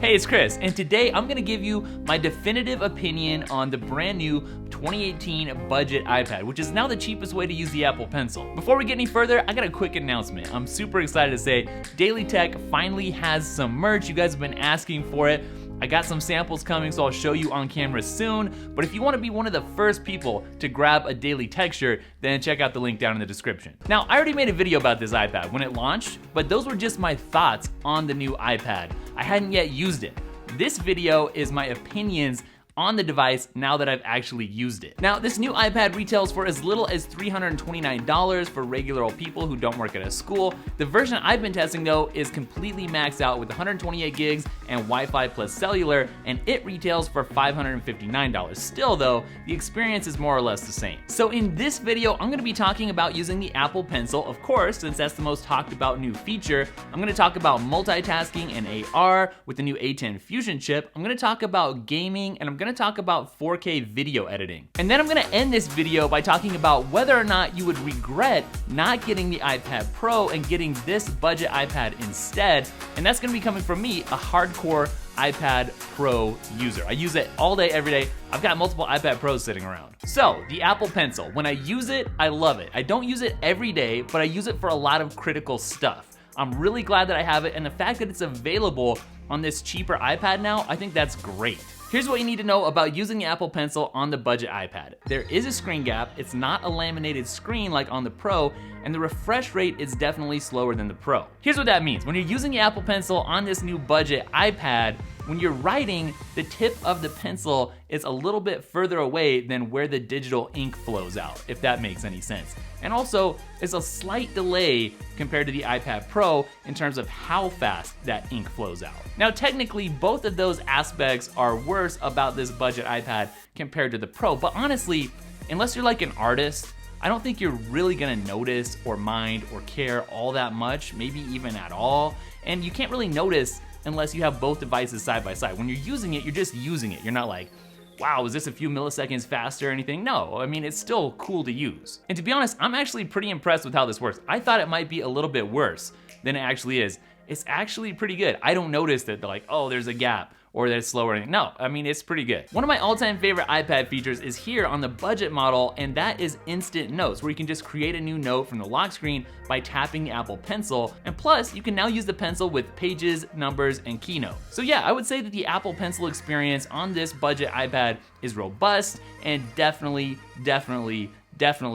Hey, it's Chris, and today I'm gonna give you my definitive opinion on the brand new 2018 budget iPad, which is now the cheapest way to use the Apple Pencil. Before we get any further, I got a quick announcement. I'm super excited to say Daily Tech finally has some merch. You guys have been asking for it. I got some samples coming, so I'll show you on camera soon. But if you want to be one of the first people to grab a Daily Tech shirt, then check out the link down in the description. Now, I already made a video about this iPad when it launched, but those were just my thoughts on the new iPad. I hadn't yet used it. This video is my opinions on the device now that I've actually used it. Now, this new iPad retails for as little as $329 for regular old people who don't work at a school. The version I've been testing though is completely maxed out with 128 gigs and Wi-Fi plus cellular, and it retails for $559. Still though, the experience is more or less the same. So in this video, I'm gonna be talking about using the Apple Pencil, of course, since that's the most talked about new feature. I'm gonna talk about multitasking and AR with the new A10 Fusion chip. I'm gonna talk about gaming, and I'm gonna talk about 4K video editing. And then I'm gonna end this video by talking about whether or not you would regret not getting the iPad Pro and getting this budget iPad instead. And that's gonna be coming from me, a hardcore iPad Pro user. I use it all day, every day. I've got multiple iPad Pros sitting around. So, the Apple Pencil, when I use it, I love it. I don't use it every day, but I use it for a lot of critical stuff. I'm really glad that I have it, and the fact that it's available on this cheaper iPad now, I think that's great. Here's what you need to know about using the Apple Pencil on the budget iPad. There is a screen gap, it's not a laminated screen like on the Pro, and the refresh rate is definitely slower than the Pro. Here's what that means. When you're using the Apple Pencil on this new budget iPad, when you're writing, the tip of the pencil is a little bit further away than where the digital ink flows out, if that makes any sense. And also, there's a slight delay compared to the iPad Pro in terms of how fast that ink flows out. Now, technically, both of those aspects are worse about this budget iPad compared to the Pro, but honestly, unless you're like an artist, I don't think you're really gonna notice or mind or care all that much, maybe even at all. And you can't really notice unless you have both devices side by side. When you're using it, you're just using it. You're not like, wow, is this a few milliseconds faster or anything? No, I mean, it's still cool to use. And to be honest, I'm actually pretty impressed with how this works. I thought it might be a little bit worse than it actually is. It's actually pretty good. I don't notice that they're like, oh, there's a gap, or that it's slower. No, I mean, it's pretty good. One of my all-time favorite iPad features is here on the budget model, and that is instant notes, where you can just create a new note from the lock screen by tapping the Apple Pencil. And plus, you can now use the pencil with pages, numbers, and keynote. So yeah, I would say that the Apple Pencil experience on this budget iPad is robust and definitely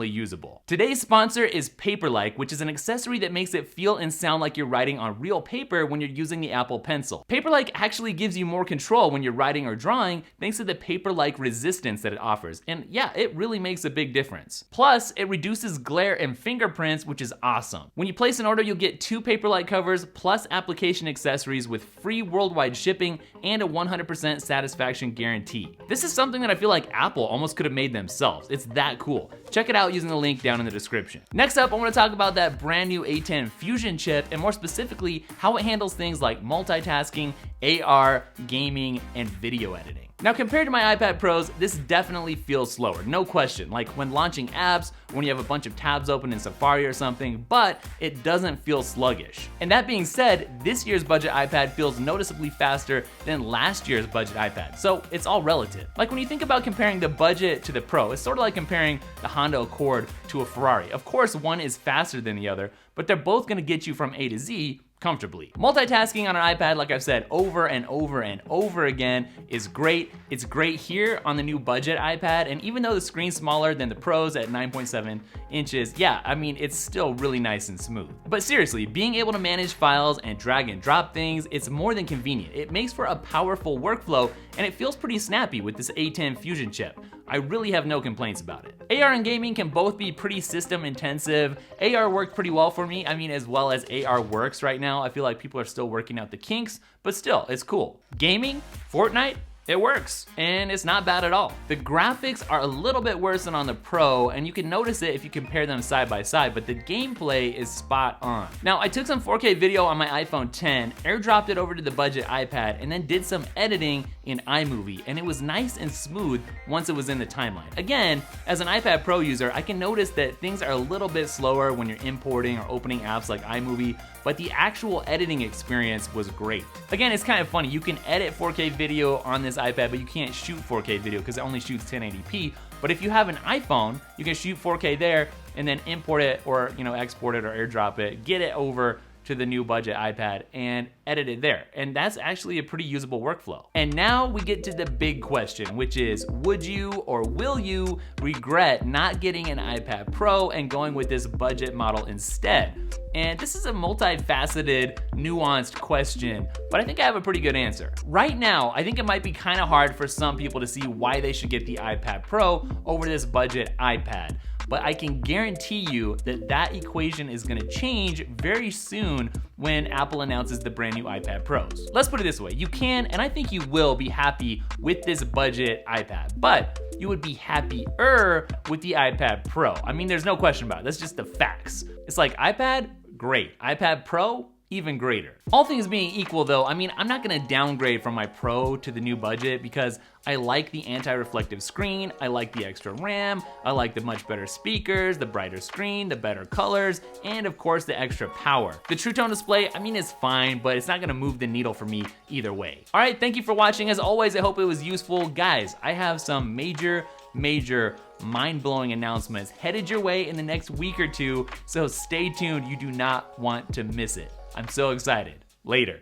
usable. Today's sponsor is Paperlike, which is an accessory that makes it feel and sound like you're writing on real paper when you're using the Apple Pencil. Paperlike actually gives you more control when you're writing or drawing thanks to the paper-like resistance that it offers. And yeah, it really makes a big difference. Plus, it reduces glare and fingerprints, which is awesome. When you place an order, you'll get 2 Paperlike covers plus application accessories with free worldwide shipping and a 100% satisfaction guarantee. This is something that I feel like Apple almost could have made themselves. It's that cool. Check it out using the link down in the description. Next up, I want to talk about that brand new A10 Fusion chip, and more specifically, how it handles things like multitasking, AR, gaming, and video editing. Now, compared to my iPad Pros, this definitely feels slower, no question, like when launching apps, when you have a bunch of tabs open in Safari or something, but it doesn't feel sluggish. And that being said, this year's budget iPad feels noticeably faster than last year's budget iPad, so it's all relative. Like when you think about comparing the budget to the Pro, it's sort of like comparing the Honda Accord to a Ferrari. Of course, one is faster than the other, but they're both gonna get you from A to Z comfortably. Multitasking on an iPad, like I've said over and over and over again, is great. It's great here on the new budget iPad, and even though the screen's smaller than the Pros at 9.7 inches, yeah, I mean, it's still really nice and smooth. But seriously, being able to manage files and drag and drop things, it's more than convenient. It makes for a powerful workflow, and it feels pretty snappy with this A10 Fusion chip. I really have no complaints about it. AR and gaming can both be pretty system intensive. AR worked pretty well for me. I mean, as well as AR works right now. I feel like people are still working out the kinks, but still, it's cool. Gaming, Fortnight, it works, and it's not bad at all. The graphics are a little bit worse than on the Pro, and you can notice it if you compare them side by side, but the gameplay is spot on. Now, I took some 4K video on my iPhone 10, airdropped it over to the budget iPad, and then did some editing in iMovie, and it was nice and smooth once it was in the timeline. Again, as an iPad Pro user, I can notice that things are a little bit slower when you're importing or opening apps like iMovie, but the actual editing experience was great. Again, it's kind of funny. You can edit 4K video on this iPad, but you can't shoot 4K video because it only shoots 1080p. But if you have an iPhone, you can shoot 4K there and then import it or export it or airdrop it, get it over to the new budget iPad and edit it there. And that's actually a pretty usable workflow. And now we get to the big question, which is, would you or will you regret not getting an iPad Pro and going with this budget model instead? And this is a multifaceted, nuanced question, but I think I have a pretty good answer. Right now, I think it might be kind of hard for some people to see why they should get the iPad Pro over this budget iPad. But I can guarantee you that that equation is gonna change very soon when Apple announces the brand new iPad Pros. Let's put it this way, you can, and I think you will be happy with this budget iPad, but you would be happier with the iPad Pro. I mean, there's no question about it, that's just the facts. It's like iPad, great. iPad Pro, even greater. All things being equal though, I mean, I'm not gonna downgrade from my Pro to the new budget because I like the anti-reflective screen, I like the extra RAM, I like the much better speakers, the brighter screen, the better colors, and of course the extra power. The True Tone display, I mean, it's fine, but it's not gonna move the needle for me either way. All right, thank you for watching. As always, I hope it was useful. Guys, I have some major mind-blowing announcements headed your way in the next week or two, so stay tuned. You do not want to miss it. I'm so excited. Later.